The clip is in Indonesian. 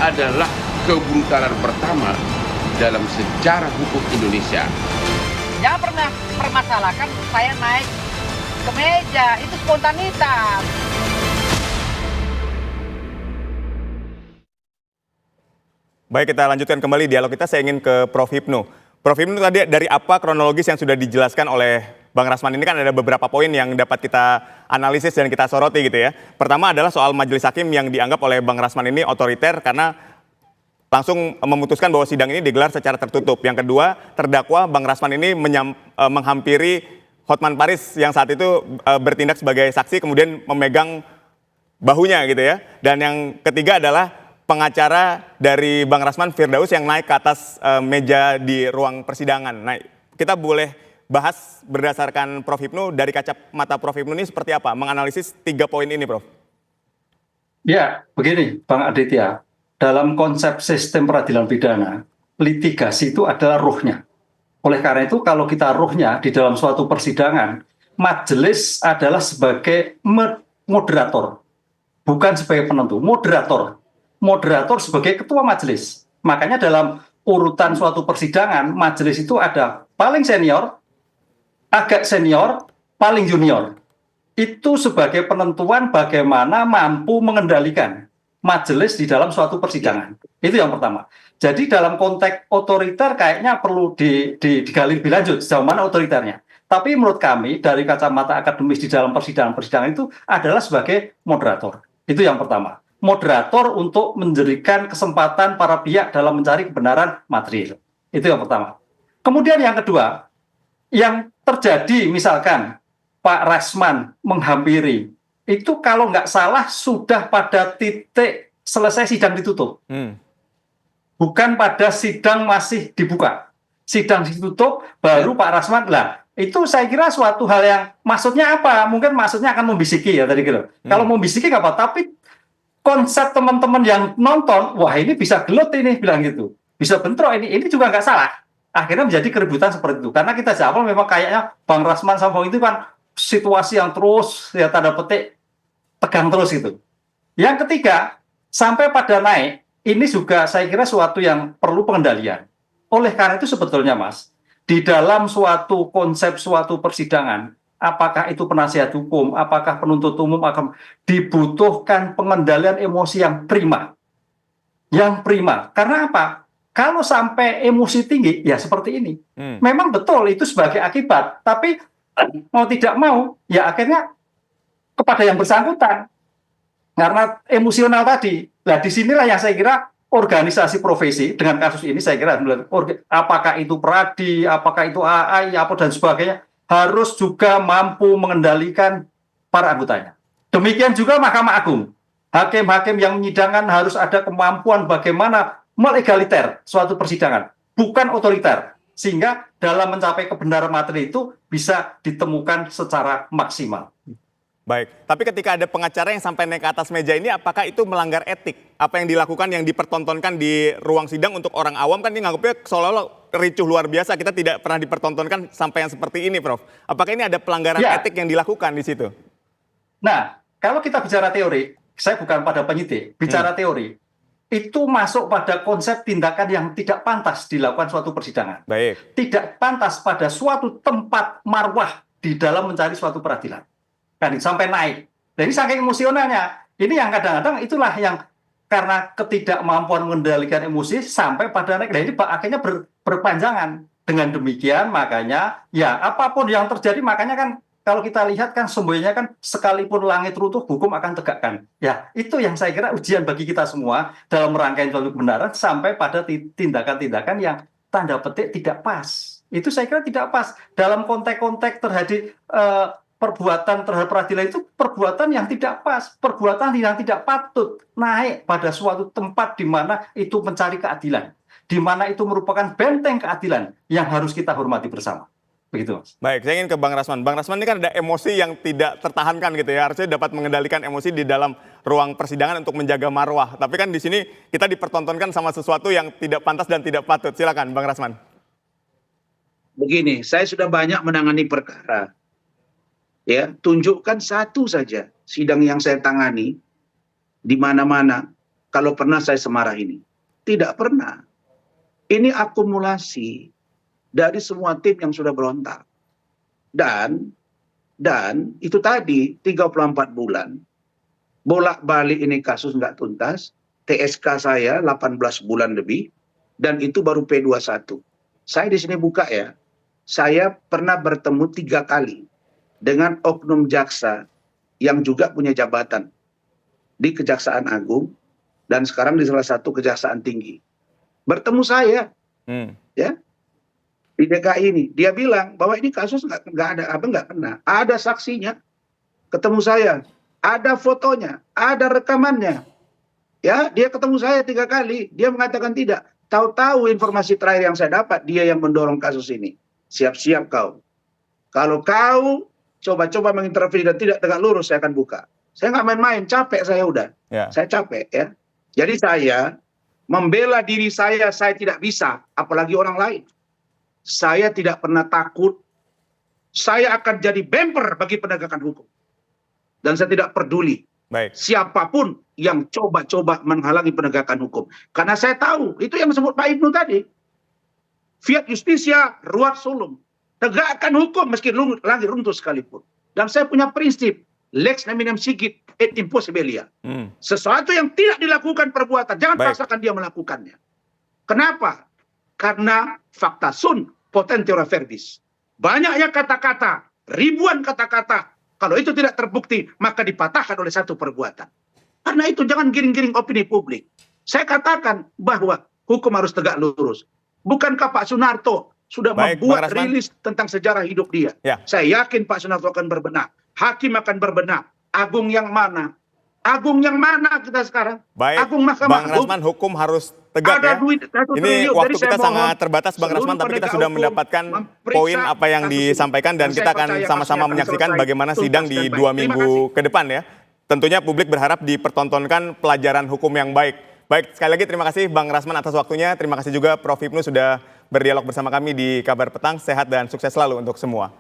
adalah kebrutalan pertama dalam sejarah hukum Indonesia. Jangan pernah permasalahkan saya naik ke meja, itu spontanitas. Baik, kita lanjutkan kembali dialog kita. Saya ingin ke Prof. Hipnu. Prof. Hipnu, tadi dari apa kronologis yang sudah dijelaskan oleh Bang Rasman ini, kan ada beberapa poin yang dapat kita analisis dan kita soroti gitu ya. Pertama adalah soal majelis hakim yang dianggap oleh Bang Rasman ini otoriter karena langsung memutuskan bahwa sidang ini digelar secara tertutup. Yang kedua, terdakwa Bang Rasman ini menghampiri Hotman Paris yang saat itu bertindak sebagai saksi, kemudian memegang bahunya gitu ya. Dan yang ketiga adalah pengacara dari Bang Rasman, Firdaus, yang naik ke atas meja di ruang persidangan. Nah, kita boleh bahas berdasarkan Prof. Hipnu, dari kacamata Prof. Hipnu ini seperti apa menganalisis 3 poin ini, Prof? Ya, begini Bang Aditya. Dalam konsep sistem peradilan pidana, litigasi itu adalah ruhnya. Oleh karena itu, kalau kita ruhnya di dalam suatu persidangan, majelis adalah sebagai moderator, bukan sebagai penentu, moderator. Moderator sebagai ketua majelis. Makanya dalam urutan suatu persidangan, majelis itu ada paling senior, agak senior, paling junior. Itu sebagai penentuan bagaimana mampu mengendalikan majelis di dalam suatu persidangan. Itu yang pertama. Jadi dalam konteks otoriter kayaknya perlu digali lebih lanjut sejauh mana otoriternya. Tapi menurut kami dari kacamata akademis di dalam persidangan itu adalah sebagai moderator. Itu yang pertama. Moderator untuk menjadikan kesempatan para pihak dalam mencari kebenaran material. Itu yang pertama. Kemudian yang kedua, yang terjadi misalkan Pak Rasman menghampiri, itu kalau nggak salah sudah pada titik selesai sidang ditutup. Bukan pada sidang masih dibuka. Sidang ditutup, baru Pak Rasman, lah itu saya kira suatu hal yang maksudnya apa? Mungkin maksudnya akan membisiki ya tadi gitu. Kalau membisiki nggak apa, tapi konsep teman-teman yang nonton, wah ini bisa gelut ini, bilang gitu. Bisa bentrok ini juga nggak salah. Akhirnya menjadi keributan seperti itu. Karena kita jawab memang kayaknya Bang Rasman sama Bang itu kan situasi yang terus ya tanda petik tegang terus gitu. Yang ketiga, sampai pada naik, ini juga saya kira suatu yang perlu pengendalian. Oleh karena itu sebetulnya Mas, di dalam suatu konsep suatu persidangan, apakah itu penasihat hukum, apakah penuntut umum akan dibutuhkan pengendalian emosi yang prima. Yang prima. Karena apa? Kalau sampai emosi tinggi, ya seperti ini. Memang betul itu sebagai akibat, tapi mau tidak mau, ya akhirnya kepada yang bersangkutan. Karena emosional tadi. Nah, disinilah yang saya kira organisasi profesi dengan kasus ini, saya kira apakah itu Pradi, apakah itu AI, apa dan sebagainya, harus juga mampu mengendalikan para anggotanya. Demikian juga Mahkamah Agung. Hakim-hakim yang menyidangkan harus ada kemampuan bagaimana melegaliter suatu persidangan, bukan otoriter. Sehingga dalam mencapai kebenaran materi itu bisa ditemukan secara maksimal. Baik, tapi ketika ada pengacara yang sampai naik ke atas meja ini, apakah itu melanggar etik? Apa yang dilakukan, yang dipertontonkan di ruang sidang untuk orang awam kan ini nganggapnya seolah-olah ricuh luar biasa. Kita tidak pernah dipertontonkan sampai yang seperti ini, Prof. Apakah ini ada pelanggaran etik yang dilakukan di situ? Nah, kalau kita bicara teori, saya bukan pada penyidik, bicara teori, itu masuk pada konsep tindakan yang tidak pantas dilakukan suatu persidangan. Baik. Tidak pantas pada suatu tempat marwah di dalam mencari suatu peradilan. Kan sampai naik. Jadi saking emosionalnya, ini yang kadang-kadang itulah yang karena ketidakmampuan mengendalikan emosi sampai pada naik. Nah ini akhirnya berpanjangan. Dengan demikian makanya ya apapun yang terjadi, makanya kan kalau kita lihat kan semuanya kan sekalipun langit runtuh hukum akan tegakkan. Ya itu yang saya kira ujian bagi kita semua dalam rangkaian suatu kebenaran sampai pada tindakan-tindakan yang tanda petik tidak pas. Itu saya kira tidak pas dalam konteks-konteks terhadap perbuatan terhadap peradilan itu perbuatan yang tidak pas, perbuatan yang tidak patut naik pada suatu tempat di mana itu mencari keadilan, di mana itu merupakan benteng keadilan yang harus kita hormati bersama. Begitu, Mas. Baik, saya ingin ke Bang Rasman. Bang Rasman ini kan ada emosi yang tidak tertahankan gitu ya, harusnya dapat mengendalikan emosi di dalam ruang persidangan untuk menjaga marwah. Tapi kan di sini kita dipertontonkan sama sesuatu yang tidak pantas dan tidak patut. Silakan, Bang Rasman. Begini, saya sudah banyak menangani perkara. Ya, tunjukkan satu saja sidang yang saya tangani di mana-mana kalau pernah saya semarah ini. Tidak pernah. Ini akumulasi dari semua tim yang sudah berontak. Dan itu tadi 34 bulan, bolak-balik ini kasus nggak tuntas, TSK saya 18 bulan lebih, dan itu baru P21. Saya di sini buka ya, saya pernah bertemu 3 kali dengan oknum jaksa yang juga punya jabatan di Kejaksaan Agung dan sekarang di salah satu kejaksaan tinggi. Bertemu saya, ya, di DKI ini. Dia bilang bahwa ini kasus nggak ada apa, nggak kena. Ada saksinya, ketemu saya, ada fotonya, ada rekamannya. Ya, dia ketemu saya 3 kali, dia mengatakan tidak. Tahu-tahu informasi terakhir yang saya dapat, dia yang mendorong kasus ini. Siap-siap kau. Kalau kau coba-coba mengintervensi dan tidak tegak lurus, saya akan buka. Saya nggak main-main, capek saya udah. Ya. Saya capek ya. Jadi saya membela diri saya tidak bisa, apalagi orang lain. Saya tidak pernah takut. Saya akan jadi bemper bagi penegakan hukum. Dan saya tidak peduli siapapun yang coba-coba menghalangi penegakan hukum. Karena saya tahu, itu yang disebut Pak Ibnu tadi. Fiat justitia, ruat sulum. Tegakkan hukum meski langit runtuh sekalipun. Dan saya punya prinsip, lex neminem sigit et impossibilia. Sesuatu yang tidak dilakukan perbuatan, jangan paksakan dia melakukannya. Kenapa? Karena fakta sun potentiora verbis. Banyaknya kata-kata, ribuan kata-kata. Kalau itu tidak terbukti, maka dipatahkan oleh satu perbuatan. Karena itu jangan giring-giring opini publik. Saya katakan bahwa hukum harus tegak lurus. Bukankah Pak Sunarto sudah membuat rilis tentang sejarah hidup dia? Ya. Saya yakin Pak Sunarto akan berbenah. Hakim akan berbenah. Agung yang mana? Agung yang mana kita sekarang? Baik, Agung Mahkamah Bang Rasman, hukum harus tegak ya. Ini waktu kita sangat terbatas Bang Rasman, tapi kita sudah mendapatkan poin apa yang disampaikan dan kita akan sama-sama menyaksikan bagaimana sidang di 2 minggu ke depan ya. Tentunya publik berharap dipertontonkan pelajaran hukum yang baik. Baik, sekali lagi terima kasih Bang Rasman atas waktunya. Terima kasih juga Prof. Hipnu sudah berdialog bersama kami di Kabar Petang. Sehat dan sukses selalu untuk semua.